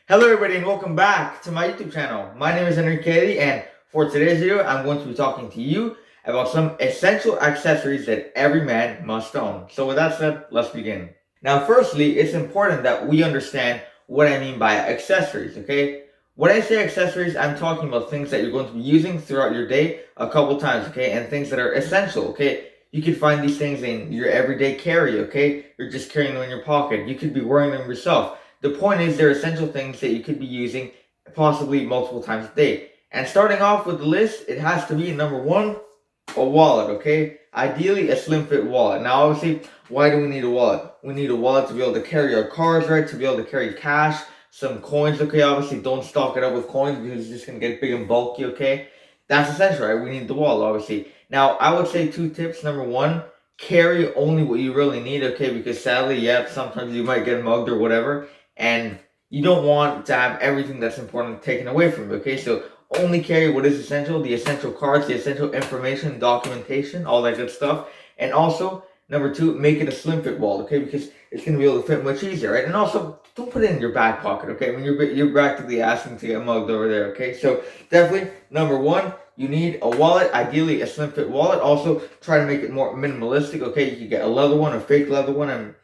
Hello everybody and welcome back to my YouTube channel. My name is Enrique Eddy, and for today's video I'm going to be talking to you about some essential accessories that every man must own. So with that said, let's begin. Now firstly, it's important that we understand what I mean by accessories, okay? When I say accessories, I'm talking about things that you're going to be using throughout your day a couple times, okay? And things that are essential, okay? You could find these things in your everyday carry, okay? You're just carrying them in your pocket. You could be wearing them yourself. The point is they're essential things that you could be using possibly multiple times a day. And starting off with the list, it has to be number one, a wallet, okay? Ideally, a slim fit wallet. Now, obviously, why do we need a wallet? We need a wallet to be able to carry our cards, right? To be able to carry cash, some coins, okay? Obviously, don't stock it up with coins because it's just going to get big and bulky, okay? That's essential, right? We need the wallet, obviously. Now, I would say 2 tips. Number one, carry only what you really need, okay? Because sadly, yeah, sometimes you might get mugged or whatever, and you don't want to have everything that's important taken away from you, okay? So only carry what is essential, the essential cards, the essential information, documentation, all that good stuff. And also, number 2, make it a slim fit wallet, okay? Because it's going to be able to fit much easier, right? And also, don't put it in your back pocket, okay? I mean, you're practically asking to get mugged over there, okay? So definitely, number 1, you need a wallet, ideally a slim fit wallet. Also, try to make it more minimalistic, okay? You can get a leather one, a fake leather one, and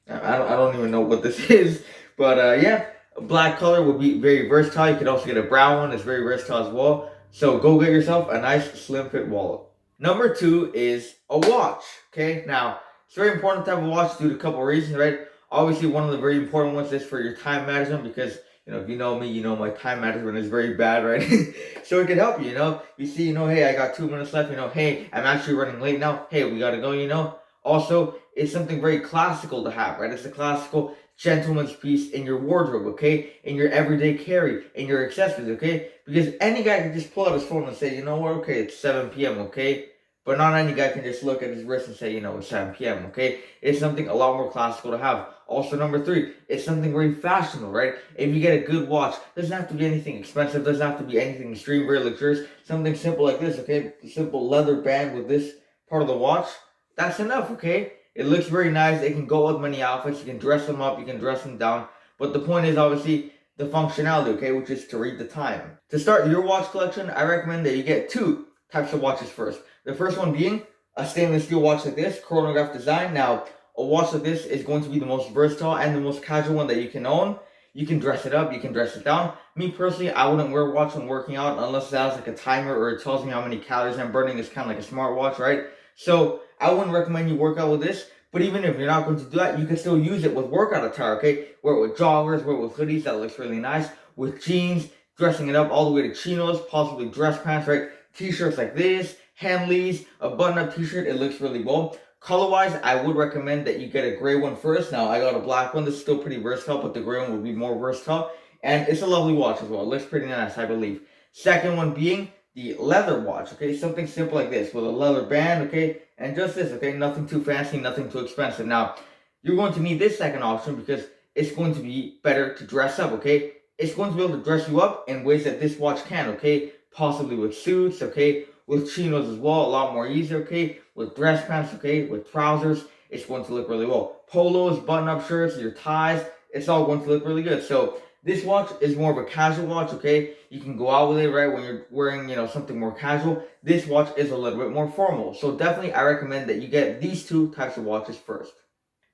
I don't even know what this is, but yeah, a black color would be very versatile. You could also get a brown one, it's very versatile as well. So go get yourself a nice slim fit wallet. Number 2 is a watch, okay? Now, it's very important to have a watch due to a couple of reasons, right? Obviously, one of the very important ones is for your time management because, you know, if you know me, you know my time management is very bad, right? So it can help you, you know? You see, you know, hey, I got 2 minutes left, you know, hey, I'm actually running late now. Hey, we gotta go, you know? Also, it's something very classical to have, right? It's a classical gentleman's piece in your wardrobe, okay? In your everyday carry, in your accessories, okay? Because any guy can just pull out his phone and say, you know what, okay, it's 7 p.m., okay? But not any guy can just look at his wrist and say, you know, it's 7 p.m., okay? It's something a lot more classical to have. Also, number 3, it's something very fashionable, right? If you get a good watch, it doesn't have to be anything expensive, doesn't have to be anything extreme, very luxurious. Something simple like this, okay? A simple leather band with this part of the watch, that's enough, okay? It looks very nice. It can go with many outfits. You can dress them up, you can dress them down. But the point is obviously the functionality, okay, which is to read the time. To start your watch collection, I recommend that you get 2 types of watches first. The first one being a stainless steel watch like this, chronograph design. Now, a watch like this is going to be the most versatile and the most casual one that you can own. You can dress it up, you can dress it down. Me personally, I wouldn't wear a watch when working out unless it has like a timer or it tells me how many calories I'm burning. It's kind of like a smartwatch, right? So I wouldn't recommend you work out with this, but even if you're not going to do that, you can still use it with workout attire, okay? Wear it with joggers, wear it with hoodies, that looks really nice. With jeans, dressing it up all the way to chinos, possibly dress pants, right? T-shirts like this, Henleys, a button-up t-shirt, it looks really well. Color-wise, I would recommend that you get a gray one first. Now, I got a black one, this is still pretty versatile, but the gray one would be more versatile. And it's a lovely watch as well, it looks pretty nice, I believe. Second one being the leather watch, okay? Something simple like this with a leather band, okay? And just this, okay? Nothing too fancy, nothing too expensive. Now, you're going to need this second option because it's going to be better to dress up, okay? It's going to be able to dress you up in ways that this watch can, okay? Possibly with suits, okay? With chinos as well, a lot more easy, okay? With dress pants, okay? With trousers, it's going to look really well. Polos, button-up shirts, your ties, it's all going to look really good. So, this watch is more of a casual watch, okay? You can go out with it, right, when you're wearing, you know, something more casual. This watch is a little bit more formal. So definitely I recommend that you get these 2 types of watches first.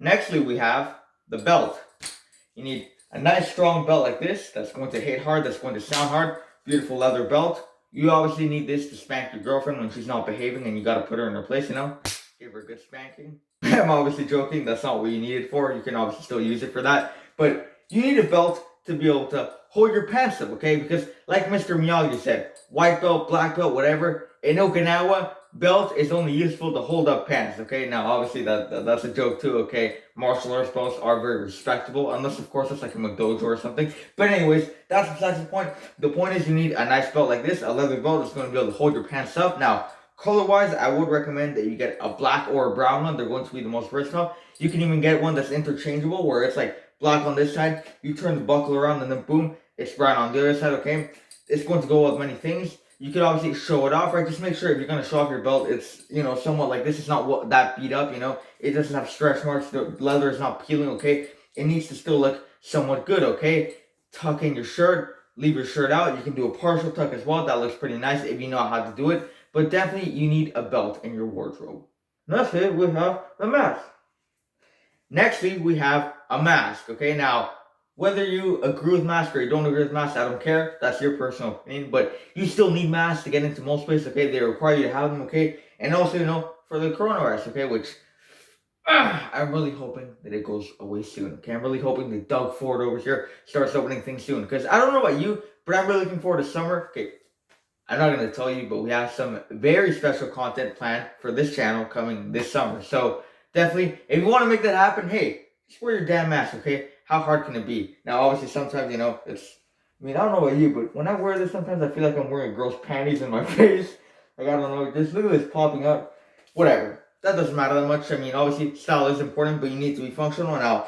Nextly, we have the belt. You need a nice strong belt like this that's going to hit hard, that's going to sound hard. Beautiful leather belt. You obviously need this to spank your girlfriend when she's not behaving and you got to put her in her place, you know? Give her a good spanking. I'm obviously joking. That's not what you need it for. You can obviously still use it for that. But you need a belt to be able to hold your pants up, okay? Because like Mr. Miyagi said, white belt, black belt, whatever, in Okinawa, belt is only useful to hold up pants, okay? Now, obviously, that's a joke too, okay? Martial arts belts are very respectable, unless, of course, it's like a McDojo or something. But anyways, that's besides the point. The point is you need a nice belt like this, a leather belt that's going to be able to hold your pants up. Now, color-wise, I would recommend that you get a black or a brown one. They're going to be the most versatile. You can even get one that's interchangeable, where it's like black on this side, you turn the buckle around, and then boom, it's brown on the other side, okay? It's going to go with many things. You could obviously show it off, right? Just make sure if you're gonna show off your belt, it's, somewhat like this. It's not that beat up, It doesn't have stretch marks. The leather is not peeling, okay? It needs to still look somewhat good, okay? Tuck in your shirt, leave your shirt out. You can do a partial tuck as well. That looks pretty nice if you know how to do it. But definitely you need a belt in your wardrobe. Next, we have a mask. Nextly, we have a mask, okay? Now, whether you agree with masks or you don't agree with masks, I don't care. That's your personal opinion. But you still need masks to get into most places, okay? They require you to have them, okay? And also, for the coronavirus, okay? Which, I'm really hoping that it goes away soon, okay? I'm really hoping that Doug Ford over here starts opening things soon. Because I don't know about you, but I'm really looking forward to summer. Okay, I'm not going to tell you, but we have some very special content planned for this channel coming this summer. So, definitely, if you want to make that happen, hey, just wear your damn mask, okay? How hard can it be? Now, obviously, sometimes, I don't know about you, but when I wear this, sometimes I feel like I'm wearing girl's panties in my face. Like, I don't know, just look at this popping up. Whatever. That doesn't matter that much. Obviously, style is important, but you need to be functional. Now,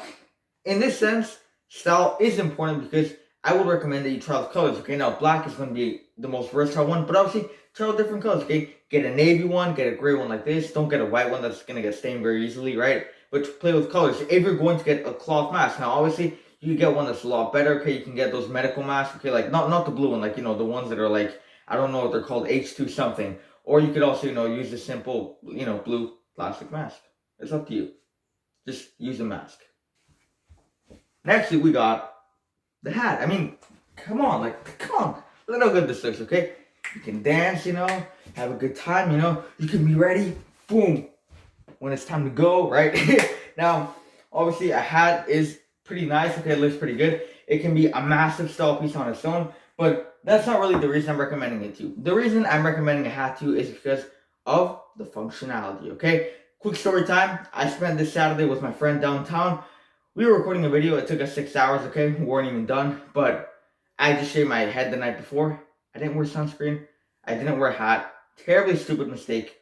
in this sense, style is important because I would recommend that you try the colors, okay? Now, black is going to be the most versatile one, but obviously, try out different colors, okay? Get a navy one, get a gray one like this. Don't get a white one that's going to get stained very easily, right? But play with colors. If you're going to get a cloth mask, now, obviously, you get one that's a lot better, okay? You can get those medical masks, okay? Like, not the blue one, like, the ones that are like, I don't know what they're called, H2 something. Or you could also, use the simple, blue plastic mask. It's up to you. Just use a mask. Next, we got the hat. Come on. Look how good this looks, okay? You can dance, have a good time, You can be ready, boom, when it's time to go, right? Now, obviously, a hat is pretty nice, okay? It looks pretty good. It can be a massive style piece on its own, but that's not really the reason I'm recommending it to you. The reason I'm recommending a hat to you is because of the functionality, okay? Quick story time. I spent this Saturday with my friend downtown. We were recording a video. It took us 6 hours, okay? We weren't even done, but I just shaved my head the night before. I didn't wear sunscreen. I didn't wear a hat. Terribly stupid mistake.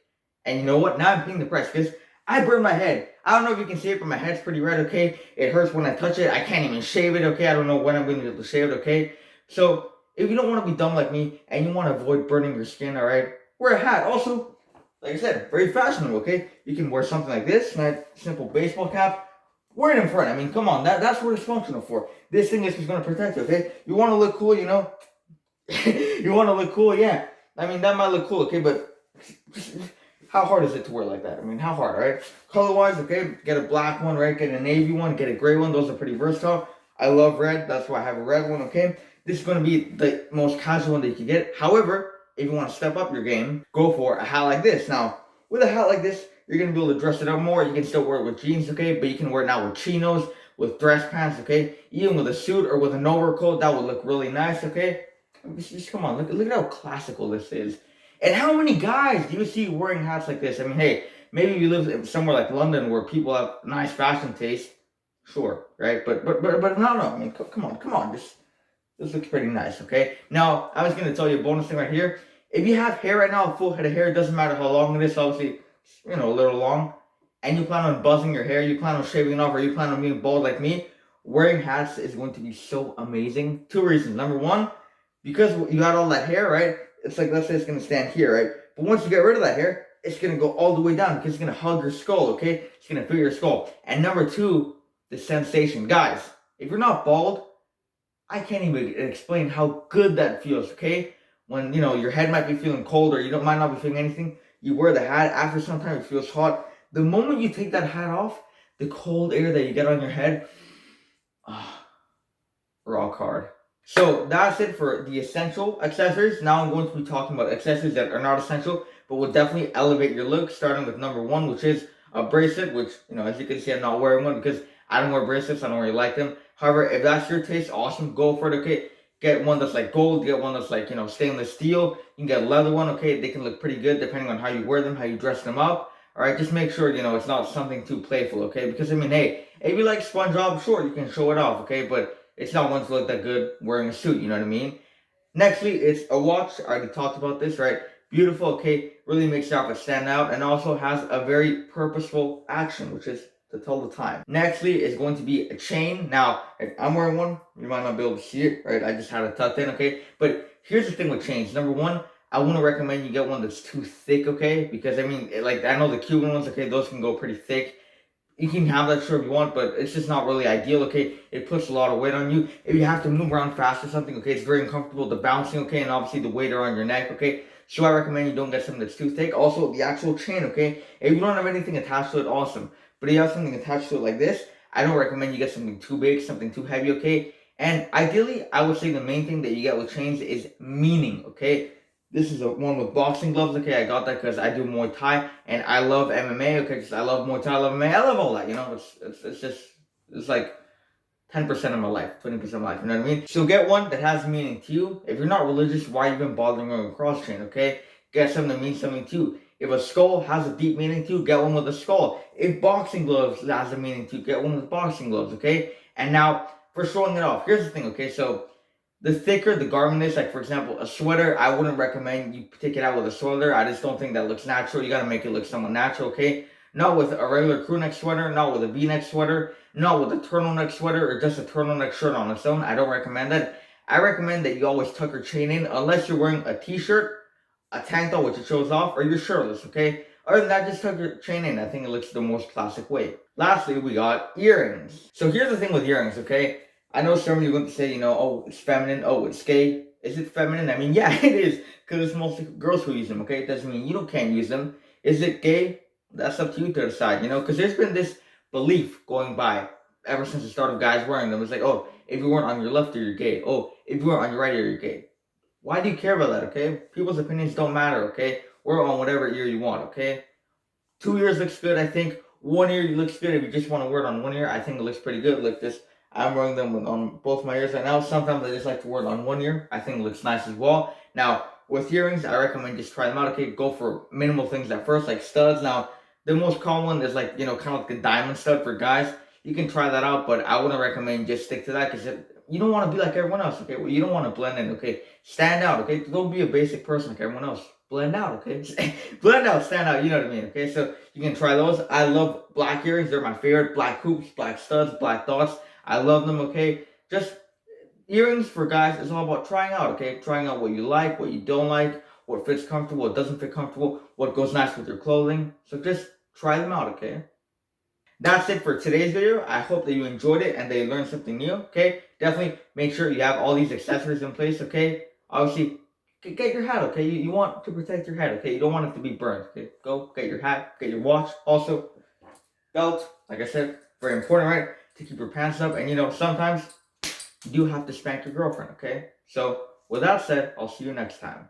And you know what? Now I'm paying the price because I burned my head. I don't know if you can see it, but my head's pretty red, okay? It hurts when I touch it. I can't even shave it, okay? I don't know when I'm going to be able to shave it, okay? So, if you don't want to be dumb like me and you want to avoid burning your skin, alright? Wear a hat. Also, like I said, very fashionable, okay? You can wear something like this, nice simple baseball cap. Wear it in front. Come on. That's what it's functional for. This thing is just going to protect you, okay? You want to look cool, You want to look cool, yeah. That might look cool, okay? But how hard is it to wear like that? How hard, right? Color-wise, okay? Get a black one, right? Get a navy one. Get a gray one. Those are pretty versatile. I love red. That's why I have a red one, okay? This is going to be the most casual one that you can get. However, if you want to step up your game, go for a hat like this. Now, with a hat like this, you're going to be able to dress it up more. You can still wear it with jeans, okay? But you can wear it now with chinos, with dress pants, okay? Even with a suit or with an overcoat, that would look really nice, okay? Just come on, look at how classical this is. And how many guys do you see wearing hats like this? Hey, maybe you live somewhere like London where people have nice fashion taste. Sure, right? But no. Come on. This looks pretty nice, okay? Now, I was going to tell you a bonus thing right here. If you have hair right now, a full head of hair, it doesn't matter how long it is, obviously, a little long, and you plan on buzzing your hair, you plan on shaving it off, or you plan on being bald like me, wearing hats is going to be so amazing. 2 reasons. Number one, because you got all that hair, right? It's like, let's say it's going to stand here, right? But once you get rid of that hair, it's going to go all the way down because it's going to hug your skull, okay? It's going to fill your skull. And number two, the sensation. Guys, if you're not bald, I can't even explain how good that feels, okay? When, your head might be feeling cold or might not be feeling anything, you wear the hat. After some time, it feels hot. The moment you take that hat off, the cold air that you get on your head, rock hard. So that's it for the essential accessories. Now I'm going to be talking about accessories that are not essential, but will definitely elevate your look, starting with number one, which is a bracelet, which, as you can see, I'm not wearing one because I don't wear bracelets. I don't really like them. However, if that's your taste, awesome, go for it, okay? Get one that's like gold, get one that's like, stainless steel. You can get a leather one, okay? They can look pretty good depending on how you wear them, how you dress them up. All right, just make sure, it's not something too playful, okay? Because, hey, if you like SpongeBob, sure, you can show it off, okay? But it's not going to look that good wearing a suit, you know what I mean? Nextly, it's a watch. I already talked about this, right? Beautiful, okay? Really makes your outfit stand out and also has a very purposeful action, which is to tell the time. Nextly is going to be a chain. Now, if I'm wearing one, you might not be able to see it, right? I just had it tucked in, okay? But here's the thing with chains. Number one, I wouldn't recommend you get one that's too thick, okay? Because I mean, like, I know the Cuban ones, okay, those can go pretty thick. You can have that shirt if you want, but it's just not really ideal, okay? It puts a lot of weight on you. If you have to move around fast or something, okay, it's very uncomfortable, the bouncing, okay, and obviously the weight around your neck, okay? So I recommend you don't get something that's too thick. Also, the actual chain, okay? If you don't have anything attached to it, awesome. But if you have something attached to it like this, I don't recommend you get something too big, something too heavy, okay? And ideally, I would say the main thing that you get with chains is meaning, okay? This is one with boxing gloves. Okay, I got that because I do Muay Thai and I love MMA. Okay, because I love Muay Thai, I love MMA, I love all that. You know, it's just it's like 10% of my life, 20% of my life. You know what I mean? So get one that has meaning to you. If you're not religious, why even bothering with a cross chain? Okay, get something that means something to you. If a skull has a deep meaning to you, get one with a skull. If boxing gloves has a meaning to you, get one with boxing gloves. Okay, and now for showing it off, here's the thing. Okay, so the thicker the garment is, like for example, a sweater, I wouldn't recommend you take it out with a sweater. I just don't think that looks natural. You gotta make it look somewhat natural, okay? Not with a regular crew neck sweater, not with a V-neck sweater, not with a turtleneck sweater or just a turtleneck shirt on its own. I don't recommend that. I recommend that you always tuck your chain in unless you're wearing a t-shirt, a tank top which it shows off, or you're shirtless, okay? Other than that, just tuck your chain in. I think it looks the most classic way. Lastly, we got earrings. So here's the thing with earrings, okay? I know some of you are going to say, oh, it's feminine, oh, it's gay. Is it feminine? I mean, yeah, it is, because it's mostly girls who use them, okay? It doesn't mean you can't use them. Is it gay? That's up to you to decide, because there's been this belief going by ever since the start of guys wearing them. It's like, oh, if you weren't on your left ear, you're gay. Oh, if you weren't on your right ear, you're gay. Why do you care about that, okay? People's opinions don't matter, okay? Wear on whatever ear you want, okay? 2 ears looks good, I think. 1 ear looks good. If you just want to wear it on 1 ear, I think it looks pretty good. Like this, I'm wearing them on both my ears right now. Sometimes I just like to wear it on 1 ear. I think it looks nice as well. Now, with earrings, I recommend just try them out. Okay, go for minimal things at first, like studs. Now, the most common one is like, kind of like the diamond stud for guys. You can try that out, but I wouldn't recommend just stick to that because you don't want to be like everyone else, okay? Well, you don't want to blend in, okay? Stand out, okay? Don't be a basic person like everyone else. Blend out, okay? Blend out, stand out, you know what I mean, okay? So you can try those. I love black earrings. They're my favorite. Black hoops, black studs, black dots. I love them, okay? Just earrings for guys is all about trying out, okay? Trying out what you like, what you don't like, what fits comfortable, what doesn't fit comfortable, what goes nice with your clothing. So just try them out, okay? That's it for today's video. I hope that you enjoyed it and that you learned something new, okay? Definitely make sure you have all these accessories in place, okay? Obviously, get your hat, okay? You want to protect your head, okay? You don't want it to be burned, okay? Go get your hat, get your watch. Also, belt, like I said, very important, right? To keep your pants up. And sometimes you do have to spank your girlfriend, okay? So, with that said, I'll see you next time.